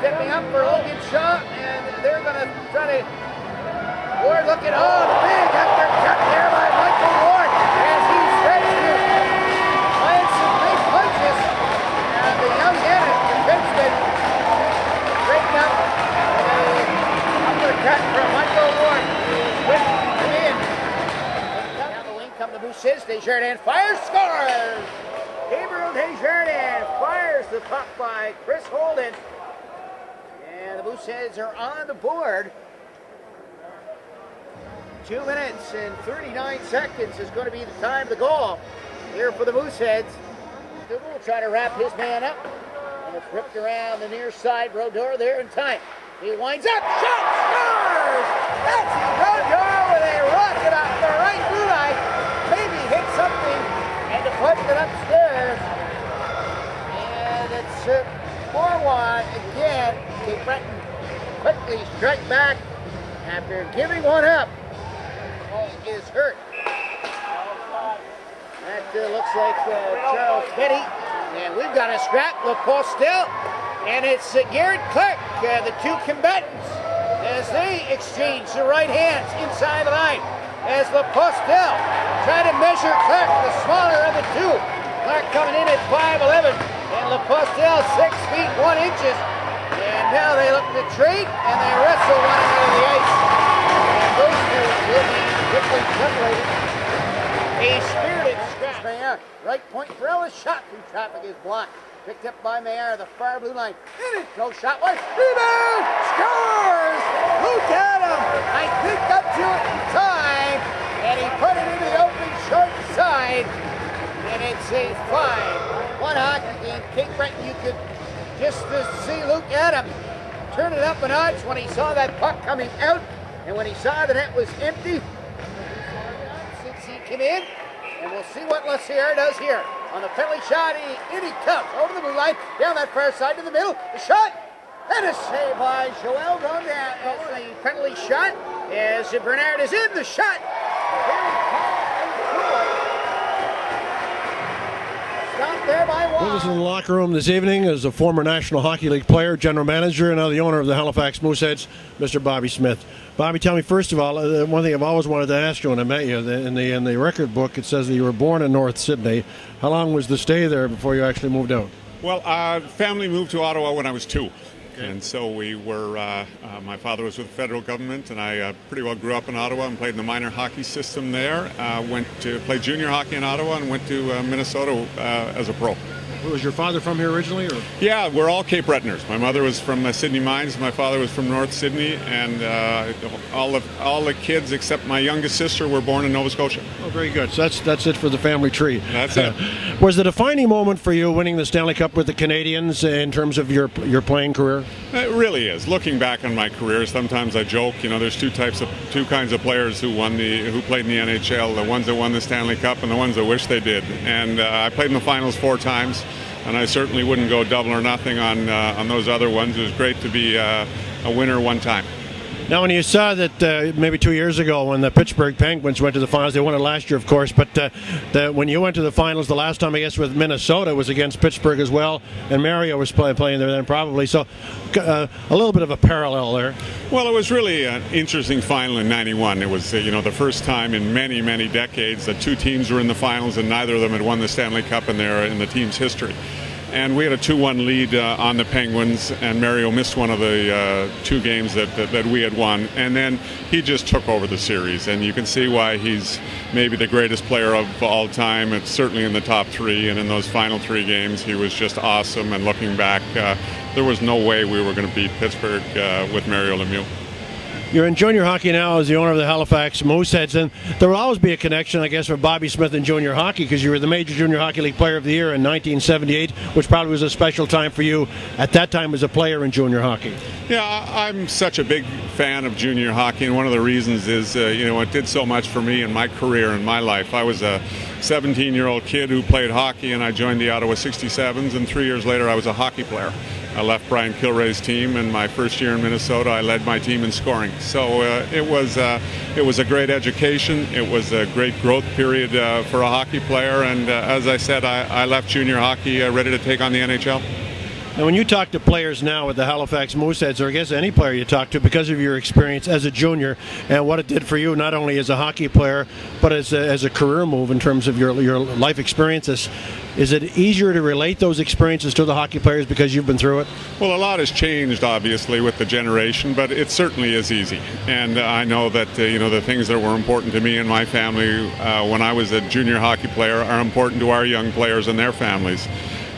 stepping up for Logan Shaw, and they're going to try to... Ward looking, oh, the big uppercut there by Michael Ward as he starts to land some big punches. And the young defenseman breaking up an uppercut from Michael Ward, who is with him in. Down the wing come the Mooseheads. Desjardins fires, scores! Gabriel Desjardins fires the puck by Chris Holden. And the Mooseheads are on the board. 2 minutes and 39 seconds is going to be the time to goal here for the Mooseheads. Dougal will try to wrap his man up. And it's ripped around the near side. Brodeur there in time. He winds up, shot, scores! That's Brodeur with a rocket off the right blue line. Maybe hit something and deflected upstairs. And it's 4-1 again. Cape Breton quickly strike back after giving one up. Is hurt. That looks like Charles Petty. And we've got a scrap, LaPostel, and it's Garrett Clark, the two combatants, as they exchange the right hands inside the line. As LaPostel try to measure Clark, the smaller of the two. Clark coming in at 5'11", and LaPostel 6 feet 1 inches. And now they look to trade, and they wrestle one another the ice. And those two will be quickly separated. A spirited scrap. Mayer, right point for Ellis, shot through traffic is blocked. Picked up by Mayer, the far blue line. In it, no shot, one, rebound, scores! Luke Adam, I think up to it in time, and he put it into the open short side, and it's a 5-1 hockey game. Cape Breton, you could just see Luke Adam turn it up a notch when he saw that puck coming out, and when he saw that it was empty. Since he came in, and we'll see what Lassiere does here. On the penalty shot, in he comes, over the blue line, down that far side to the middle, the shot, and a save by Joel Gondan as the penalty shot, as Bernard is in the shot. Stopped there by Waugh. With us in the locker room this evening is a former National Hockey League player, general manager, and now the owner of the Halifax Mooseheads, Mr. Bobby Smith. Bobby, tell me first of all, one thing I've always wanted to ask you when I met you, in the record book it says that you were born in North Sydney. How long was the stay there before you actually moved out? Well, family moved to Ottawa when I was 2. And so we were, my father was with the federal government, and I pretty well grew up in Ottawa and played in the minor hockey system there. Went to play junior hockey in Ottawa and went to Minnesota as a pro. Was your father from here originally? Or? Yeah, we're all Cape Bretoners. My mother was from Sydney Mines. My father was from North Sydney, and all the kids except my youngest sister were born in Nova Scotia. Oh, very good. So that's it for the family tree. That's it. Was the defining moment for you winning the Stanley Cup with the Canadians in terms of your playing career? It really is. Looking back on my career, sometimes I joke. There's two kinds of players who played in the NHL. The ones that won the Stanley Cup and the ones that wish they did. And I played in the finals 4 times. And I certainly wouldn't go double or nothing on those other ones. It was great to be a winner one time. Now, when you saw that maybe 2 years ago when the Pittsburgh Penguins went to the finals, they won it last year, of course, but when you went to the finals the last time, I guess, with Minnesota was against Pittsburgh as well, and Mario was playing there then probably, so a little bit of a parallel there. Well, it was really an interesting final in '91. It was, the first time in many, many decades that 2 teams were in the finals and neither of them had won the Stanley Cup in the team's history. And we had a 2-1 lead on the Penguins, and Mario missed one of the 2 games that we had won. And then he just took over the series, and you can see why he's maybe the greatest player of all time. It's certainly in the top 3, and in those final 3 games, he was just awesome. And looking back, there was no way we were going to beat Pittsburgh with Mario Lemieux. You're in junior hockey now as the owner of the Halifax Mooseheads, and there will always be a connection, I guess, for Bobby Smith in junior hockey because you were the Major Junior Hockey League Player of the Year in 1978, which probably was a special time for you at that time as a player in junior hockey. Yeah, I'm such a big fan of junior hockey, and one of the reasons is, it did so much for me in my career and my life. I was a 17-year-old kid who played hockey, and I joined the Ottawa 67s, and 3 years later I was a hockey player. I left Brian Kilrea's team, and my first year in Minnesota, I led my team in scoring. So it was a great education. It was a great growth period for a hockey player. And as I said, I left junior hockey ready to take on the NHL. Now, when you talk to players now with the Halifax Mooseheads, or I guess any player you talk to, because of your experience as a junior and what it did for you, not only as a hockey player, but as a career move in terms of your life experiences, is it easier to relate those experiences to the hockey players because you've been through it? Well, a lot has changed, obviously, with the generation, but it certainly is easy. And I know that the things that were important to me and my family when I was a junior hockey player are important to our young players and their families.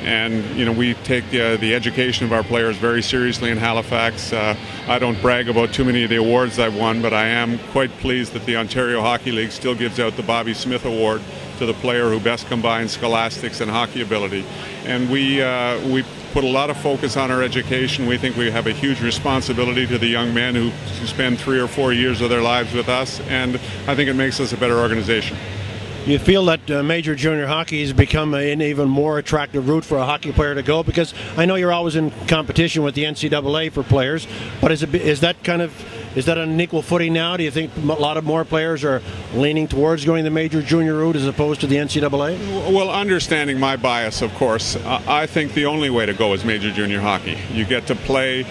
And we take the education of our players very seriously in Halifax. I don't brag about too many of the awards I've won, but I am quite pleased that the Ontario Hockey League still gives out the Bobby Smith Award to the player who best combines scholastics and hockey ability. And we put a lot of focus on our education. We think we have a huge responsibility to the young men who spend 3 or 4 years of their lives with us, and I think it makes us a better organization. You feel that major junior hockey has become an even more attractive route for a hockey player to go? Because I know you're always in competition with the NCAA for players, but is that on an equal footing now? Do you think a lot of more players are leaning towards going the major junior route as opposed to the NCAA? Well, understanding my bias, of course, I think the only way to go is major junior hockey. You get to play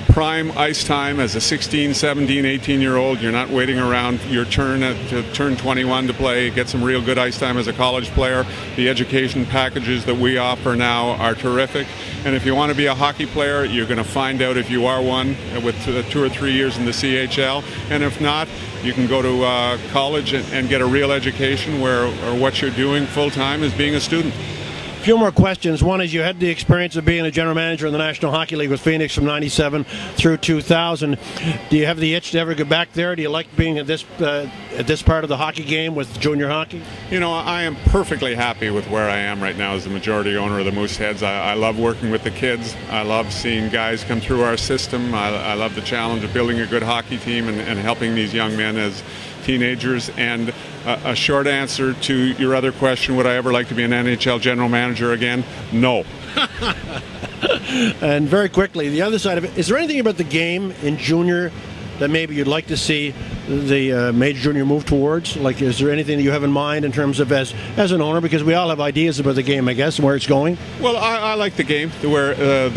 prime ice time as a 16, 17, 18-year-old. You're not waiting around your turn to turn 21 to play. Get some real good ice time as a college player. The education packages that we offer now are terrific. And if you want to be a hockey player, you're going to find out if you are one with 2 or 3 years in the CHL. And if not, you can go to college and get a real education where what you're doing full-time is being a student. A few more questions. One is, you had the experience of being a general manager in the National Hockey League with Phoenix from '97 through 2000. Do you have the itch to ever go back there? Do you like being at this part of the hockey game with junior hockey? I am perfectly happy with where I am right now as the majority owner of the Mooseheads. I love working with the kids. I love seeing guys come through our system. I love the challenge of building a good hockey team and helping these young men as teenagers. And a short answer to your other question, would I ever like to be an NHL general manager again? No. And very quickly, the other side of it, is there anything about the game in junior that maybe you'd like to see the major junior move towards? Like, is there anything that you have in mind in terms of as an owner? Because we all have ideas about the game, I guess, and where it's going. Well, I like the game, the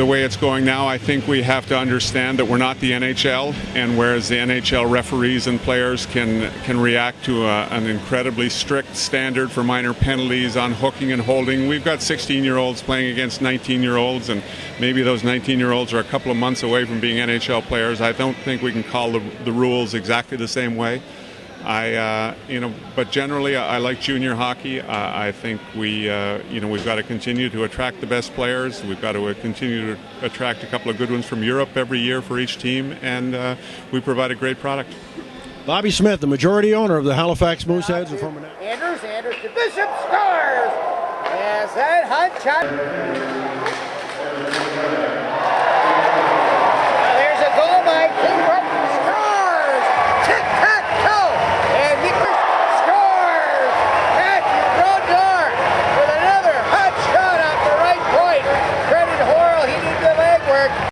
way it's going now. I think we have to understand that we're not the NHL, and whereas the NHL referees and players can react to an incredibly strict standard for minor penalties on hooking and holding, we've got 16-year-olds playing against 19-year-olds, and maybe those 19-year-olds are a couple of months away from being NHL players. I don't think we can call the rules exactly the same way. But generally, I like junior hockey. I think we've got to continue to attract the best players. We've got to continue to attract a couple of good ones from Europe every year for each team, and we provide a great product. Bobby Smith, the majority owner of the Halifax Mooseheads, and former. Andrews to Bishop, scores! Yes, that Hunt shot. There's a goal by King.